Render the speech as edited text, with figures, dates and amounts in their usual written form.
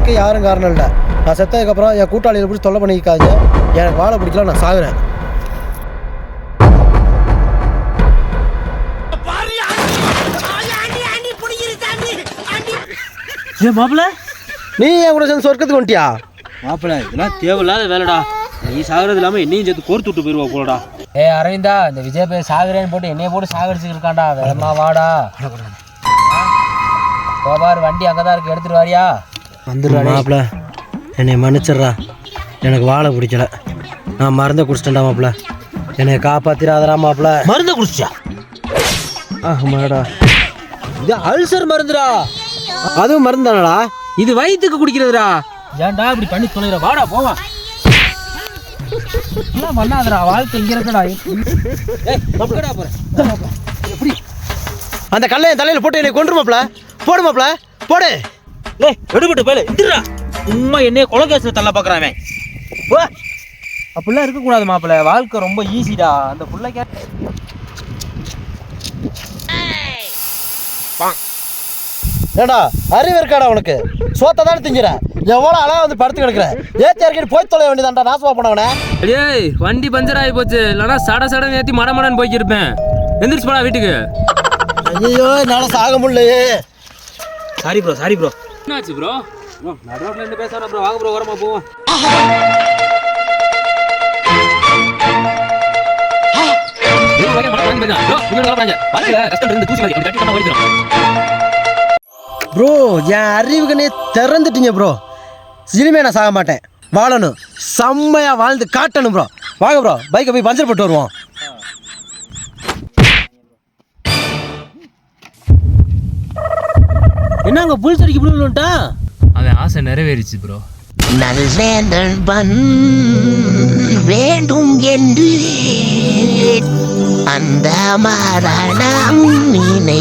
சாகிறதுக்கு யாரும் காரணம் இல்லை. நான் செத்ததுக்கப்புறம் என் கூட்டாளியை பிடிச்சி தொல்லை பண்ணிக்காங்க. எனக்கு வாழை பிடிக்கல, நான் சாகுறேன். ஏன் மாப்பிள்ள, நீ என் கூட சேர்ந்து சொர்க்கத்துக்கு வந்துட்டியா? மாப்பிள்ள இதெல்லாம் தேவையில்லாத வேலைடா. நீ சாகுறது இல்லாமல் என்னையும் சேர்த்து கோர்த்து விட்டு போயிடுவா போலடா. அரவிந்தா, இந்த விஜய் போய் சாகுறேன்னு போட்டு என்னைய போட்டு சாகடிச்சுட்டு இருக்கான்டா. வேகமா வாடா. பாரு வண்டி அங்கதான் இருக்கு, எடுத்துட்டு வாரியா? வந்துடுறா மாப்பிள்ள, என்னை மன்னிச்சிட்றா. எனக்கு வாழை பிடிக்கல, நான் மருந்தை குடிச்சிட்டேன்டா மாப்பிள்ள. என்னை காப்பாத்திராதரா மாப்பிள்ள. மருந்தை குடிச்சியா? ஆமாடா, இது அல்சர் மருந்துடா. அதுவும் மருந்தானடா? இது வயிற்றுக்கு குடிக்கிறதுடா. ஏன்டா இப்படி பண்ணி தொலைற? வாடா போவா. என்ன பண்ணாதடா, வாழ்க்கை இங்க இருக்கடா. எப்படி அந்த கல்லை என் தலையில போட்டு என்னை கொன்று மாப்பிள்ள. போடு மாப்பிள்ள, போடு. எடுபட்டு போயில இந்துடா. சும்மா என்னைய கொலை கேஸ்ல தள்ள பாக்குறான். அப்படிலாம் இருக்கக்கூடாது மாப்பிள்ள. வாழ்க்கை ரொம்ப ஈஸிடா. அந்த புள்ள ஏடா அறிவு இருக்காடா உனக்கு? சோத்தை தானே திங்கிற. எவ்வளோ அழகா வந்து படுத்து கிடக்குற. ஏற்றி இறக்கிட்டு போய் தொலை வேண்டியதான்டா நாசமா போனவனே. ஏய் வண்டி பஞ்சர் ஆகி போச்சு. இல்லைனா சட ஏற்றி மடமடன்னு போய்க்கிருப்பேன். எந்திரிச்சு போடா வீட்டுக்கு. ஐயோ என்னால் சாக முடியலையே. Sorry bro, sorry bro. என்னாச்சு ப்ரோ? நடுரோட்ல இருந்து பேசுறேன் ப்ரோ. வாங்க ப்ரோ, ஓரமா போவோம். ப்ரோ என் அறிவுக்குனே திறந்துட்டீங்க ப்ரோ. இனிமே நான் சாக மாட்டேன், வாழணும். செம்மையா வாழ்ந்து காட்டணும் ப்ரோ. வாங்க ப்ரோ, பைக்கை போய் பஞ்சர் போட்டு வருவோம். என்னங்க புல் சரிக்கு புள்ளிட்டா? அவன் ஆசை நிறைவேறிச்சு ப்ரோ. நல்வேந்தன் வேண்டும் என்று அந்த மரணம் நினை